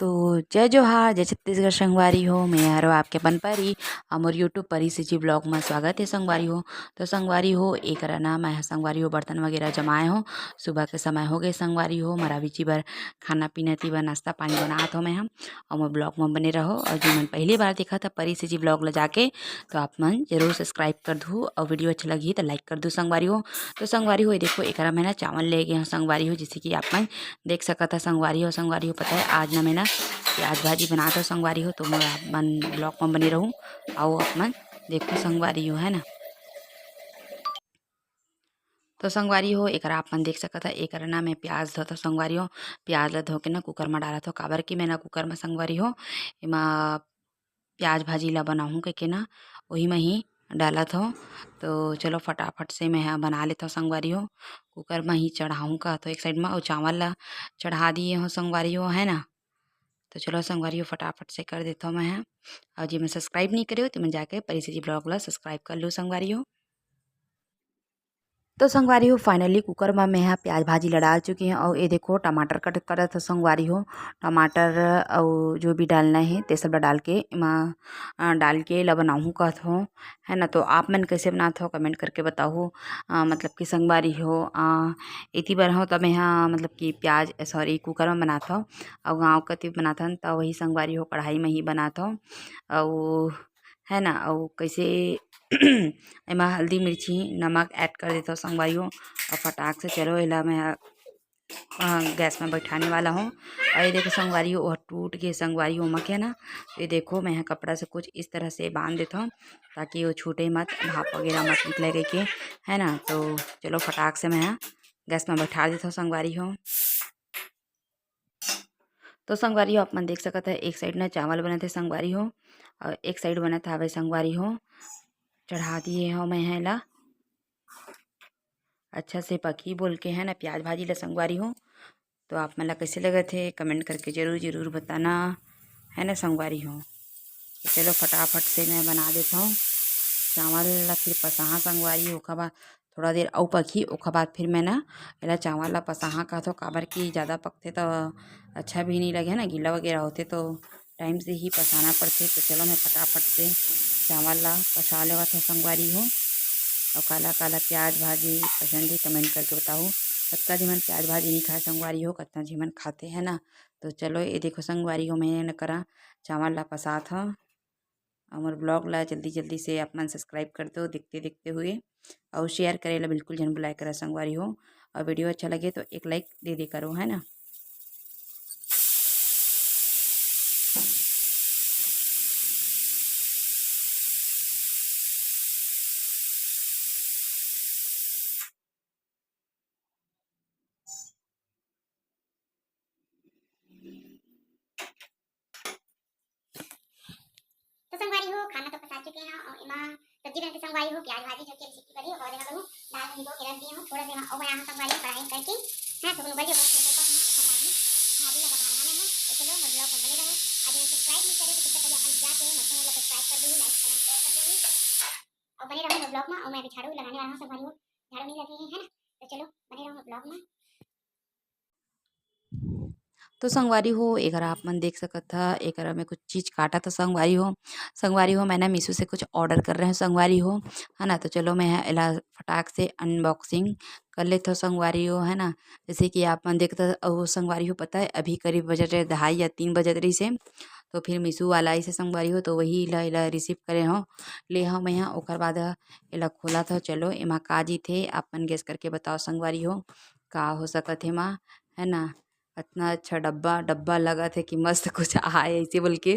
तो जय जोहार जय छत्तीसगढ़ संगवारी हो। मैं हरो आपके अपन परी और यूट्यूब परी से जी ब्लॉग में स्वागत है संगवारी हो। तो संगवारी हो एक ना मैं संगवारी हो बर्तन वगैरह जमाए हो। सुबह के समय हो गए संगवारी हो। मरा बीची बार खाना पीना थी बार नाश्ता पानी बनात हो मैं हम और मैं ब्लॉग में बने रहो। और जो मन पहली बार देखा था परी से जी ब्लॉग ले जाके तो आप मन जरूर सब्सक्राइब कर दू और वीडियो अच्छा लगी तो लाइक कर दू संगवारी हो। तो संगवारी हो देखो एक मैंने चावल ले गए संगवारी हो जिससे कि आप मन देख सकता था संगवारी हो। संगवारी हो पता है आज ना मैं ना प्याज भाजी बनाता हूँ संगवारी हो। तो मैं मन ब्लॉग में बनी रहूँ आओ अपन देखो संगवारी हो है ना। तो संगवारी हो एक अपन देख सकता था एक ना मैं प्याज धो तो संगवारी हो प्याज ला धो के ना कुकर में डाला था काबर की मैं ना कुकर में संगवारी हो एमा प्याज भाजी ला बनाऊँ के ना वही में ही डाला था। तो चलो फटाफट से मैं बना लेता हूँ संगवारी हो। कुकर में ही चढ़ाऊँ का तो एक साइड में और चावल ला चढ़ा दिए हो संगवारी हो है ना। तो चलो संगवारी हो फटाफट से कर देता हूँ मैं। और जी मैं सब्सक्राइब नहीं करे हो तो मैं जाके परी से जी ब्लॉग ला सब्सक्राइब कर लो संगवारी हो। तो संगवारी हो फाइनली कुकर में मैं यहाँ प्याज भाजी ला डाल चुकी हैं और ये देखो टमाटर कट कर तो संगवारी हो टमाटर और जो भी डालना है ते सब ला डाल के डाल के ला बनाऊँ कहत हो है ना। तो आप मन कैसे बनाते हो कमेंट करके बताओ। मतलब कि संगवारी हो इतनी बार हो तो मैं यहाँ मतलब कि प्याज सॉरी कुकर में बनाता हूँ और गाँव कति बनाता हूँ तो वही संगवारी हो कढ़ाई में ही बनाता हूँ और है ना। और कैसे एमा हल्दी मिर्ची नमक ऐड कर देता हूँ संगवारी हो और फटाक से चलो इला मैं गैस में बैठाने वाला हूँ। और ये देखो संगवारी हो टूट के संगवारी हो मक है ना। तो ये देखो मैं कपड़ा से कुछ इस तरह से बांध देता हूँ ताकि वो छूटे मत भाप वगैरह मत निकले गई के है ना। तो चलो फटाक से मैं गैस में बैठा देता हूँ संगवारी हो। तो संगवारी हो अपन देख सकते हैं एक साइड ना चावल बने थे संगवारी हो और एक साइड बना था भाई संगवारी हो चढ़ा दिए हो मैं है ला अच्छा से पकी बोल के है ना प्याज भाजी ला संगवारी हो। तो आप मला कैसे लगे थे कमेंट करके ज़रूर ज़रूर बताना है ना संगवारी हो। तो चलो फटाफट से मैं बना देता हूँ चावल ला फिर पसाहा संगवारी ओखा बाद थोड़ा देर और पकी ओखा बाद फिर मैं ना एला चावल ला पसाहा का तो काबर की ज़्यादा पकते तो अच्छा भी नहीं लगे ना गीला वगैरह होते तो टाइम से ही पसाना पड़ते। तो चलो मैं फटाफट से चावल ला पसा लेवा था संगवारी हो। और काला काला प्याज भाजी पसंद ही कमेंट करके बताओ कत्ता झीमन प्याज भाजी नहीं खाए संगवारी हो कत्ता झीमन खाते हैं ना। तो चलो ये देखो संगवारी हो मैं न करा चावल ला पसा था हमारे ब्लॉग ला जल्दी जल्दी से आप मन सब्सक्राइब कर दो देखते देखते हुए और शेयर करे ला बिल्कुल जन बुलाए करा संगवारी हो। और वीडियो अच्छा लगे तो एक लाइक दे दे करो है ना। तो संगवारी हो खाना तो पसा चुके हैं और इमा सब्जी बन के संगवारी हो प्याज भाजी जो कि रेसिपी बनी और यहाँ करूँ दाल भिगो के रख दी हूँ थोड़ा सा और यहाँ संगवारी कढ़ाई करके है तो बजे बस भाजी लगा बनाना है। तो चलो मैं ब्लॉग में बने रहो आज मैं सब्सक्राइब नहीं करे तो सबसे पहले अपन जाके मैं चैनल को सब्सक्राइब कर दूँगी लाइक कमेंट शेयर कर दूँगी और बने रहो मैं ब्लॉग में और मैं अभी झाड़ू लगाने वाला हूँ संगवारी हो झाड़ू नहीं लगी है ना। तो चलो बने रहो मैं ब्लॉग में। तो संगवारी हो एक आप मन देख सकत था एक में कुछ चीज़ काटा था संगवारी हो मैंने मीशो से कुछ ऑर्डर कर रहे हैं संगवारी हो है ना। तो चलो मैं इला फटाक से अनबॉक्सिंग कर लेते हो संगवारी हो है ना। जैसे कि आप मन देखते वो संगवारी हो पता है अभी करीब बजट है 2:30 या 3 बजत रही से। तो फिर मीशो वाला ऐसे संगवारी हो तो वही इला रिसीव करे हो ले हो मैं यहाँ ओकर बाद इला खोला था। चलो एमा काजी थे आप मन गेस करके बताओ संगवारी हो का हो सकत है माँ है ना। इतना अच्छा डब्बा डब्बा लगा थे कि मस्त कुछ आए ऐसे बोल के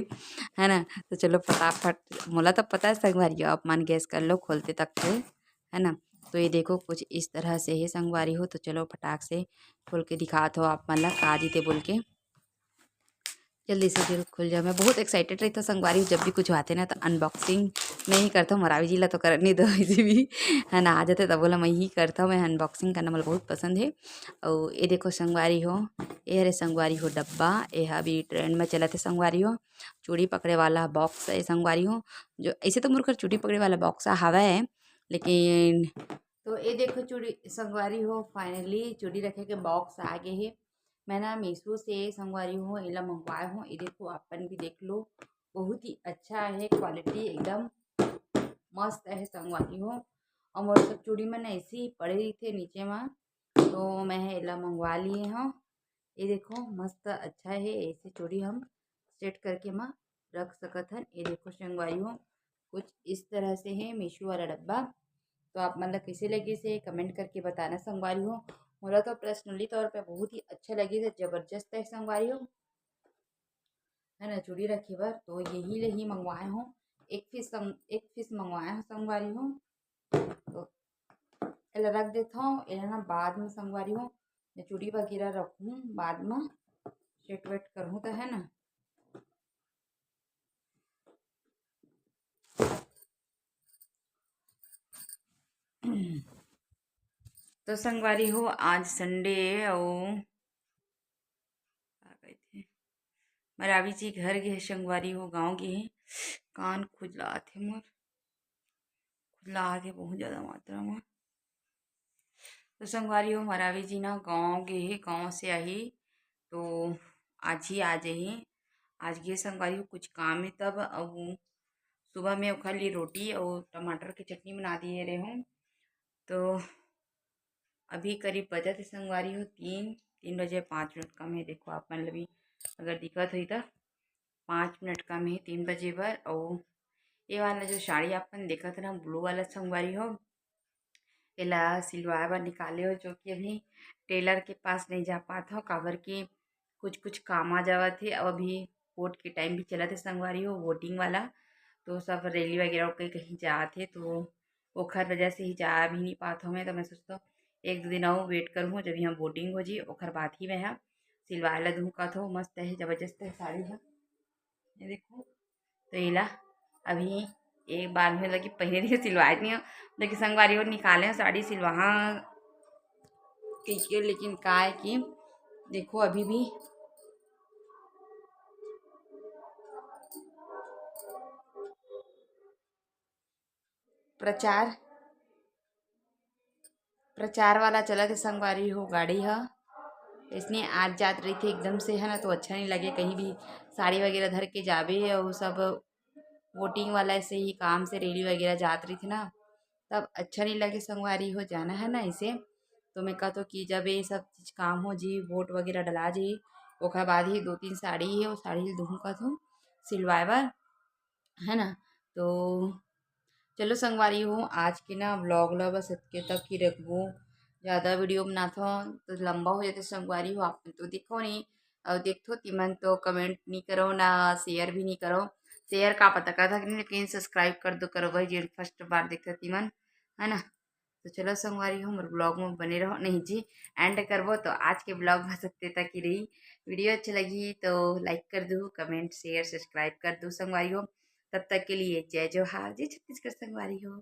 है ना। तो चलो फटाफट मोला तो पता है संगवारी हो आप मन गैस कर लो खोलते तक थे है ना। तो ये देखो कुछ इस तरह से ही संगवारी हो। तो चलो फटाक से खोल के दिखात हो आप मन ला काजी थे बोल के जल्दी से जरूर खुल जाए। मैं बहुत एक्साइटेड रही था संगवारी जब भी कुछ आते ना तो अनबॉक्सिंग मैं ही करता हूँ मरावी जी ला तो कर नहीं दो इसे भी है ना आ जाते तब बोला मैं ही करता हूँ मैं अनबॉक्सिंग करना मुझे बहुत पसंद है। और ये देखो संगवारी हो ये हरे संगवारी हो डब्बा ये अभी ट्रेंड में चला थे संगवारी हो चूड़ी पकड़े वाला बॉक्स है संगवारी हो जो ऐसे तो मुर्खर चूड़ी पकड़े वाला बॉक्स हवा है लेकिन तो ये देखो चूड़ी संगवारी हो फाइनली चूड़ी रखे के बॉक्स आ गए है मैं ना मीशो से संगवारी हूँ एला मंगवाए हूँ। ये देखो अपन भी देख लो, बहुत ही अच्छा है, क्वालिटी एकदम मस्त है संगवारी हो। और मोर सब चूड़ी मन ऐसे ही पड़े रही थे नीचे में, तो मैं एला मंगवा लिए हूँ। ये देखो मस्त अच्छा है, ऐसे चूड़ी हम सेट करके माँ रख सकत हन। ये देखो संगवारी हो, कुछ इस तरह से है मीशो वाला डब्बा। तो आप मतलब कैसे लगे से कमेंट करके बताना संगवारी हो। मोला तो पर्सनली तौर पे बहुत ही अच्छा लगी थे, जबरदस्त है संगवारी हो, है ना। चूड़ी रखे बर तो यही ले ही मंगवाए हूँ। एक पीस मंगवाए हूँ संगवारी हो। तो एला रख देता हूँ, एला ना बाद में संगवारी हो चूड़ी वगैरह रखूँ, बाद में सेट वेट करूँ तो, है ना। तो संगवारी हो आज संडे है और आ गए थे मरावी जी घर गए संगवारी हो, गाँव गए हैं। कान खुजला थे मोर, खुजला थे बहुत ज़्यादा मात्रा में। तो संगवारी हो मरावी जी ना गाँव गए हैं, गाँव से आई तो आज ही आ जाइए। आज गए संगवारी हो कुछ काम है तब। अब सुबह में खा ली रोटी और टमाटर की चटनी बना दिए रहे हूँ। तो अभी करीब बजत है संगवारी हो 3 बजे 5 मिनट कम है। देखो आप मतलब भी अगर दिक्कत हुई तो 5 मिनट कम है 3 बजे पर। और ये वाला जो साड़ी अपन देखा था ना ब्लू वाला संगवारी हो, एला सिलवाए बर निकाले हो, जो कि अभी टेलर के पास नहीं जा पाता हो, काबर की कुछ कुछ काम आ जावत थे। और अभी वोट के टाइम भी चला थे संगवारी हो, वोटिंग वाला। तो सब रैली वगैरह कहीं कहीं जाते तो ओखर वजह से ही जा भी नहीं पाता हूँ मैं। तो मैं सोचता हूँ 1 2 दिन और वेट करूँ जब यहाँ वोटिंग हो जी, ओखर बाद ही मैं यहाँ सिलवाए ला दूँ का। तो मस्त है, जबरदस्त है साड़ी है, ये देखो। तो इला अभी एक बार में लगी पहले नहीं सिलवाए नहीं हो, लेकिन संगवारी और निकाले हैं साड़ी सिलवा के। लेकिन का है कि देखो अभी भी प्रचार प्रचार वाला चला थे संगवारी हो गाड़ी है, इसलिए आज जात रही थी एकदम से, है ना। तो अच्छा नहीं लगे कहीं भी साड़ी वगैरह धर के जाबे, और सब वोटिंग वाला ऐसे ही काम से रैली वगैरह जात रही थी ना, तब अच्छा नहीं लगे संगवारी हो जाना, है ना। इसे तो मैं कहा तो कि जब ये सब चीज़ काम हो जी, वोट वगैरह डला जी, ओखर बाद ही 2 3 साड़ी है वो साड़ी दूँ का तो सिलवाए बर, है ना। तो चलो संगवारी हो आज के ना व्लॉग ला बस इतने तक ही रखबो। ज़्यादा वीडियो बनाता हूँ तो लंबा हो जाता संगवारी हो। आपने तो देखो नहीं और देखो तिमन तो कमेंट नहीं करो ना, शेयर भी नहीं करो। शेयर का पता करता कि नहीं, लेकिन सब्सक्राइब कर दो करो भाई, जो फर्स्ट बार देखते तिमन, है ना। तो चलो संगवारी हो मोर ब्लॉग में बने रहो, नहीं जी एंड करबो। तो आज के ब्लॉग में सकते तक ही रही। वीडियो अच्छी लगी तो लाइक कर दो, कमेंट शेयर सब्सक्राइब कर दो संगवारी हो। तब तक के लिए जय जोहार, जय छत्तीसगढ़ संगवारी हो।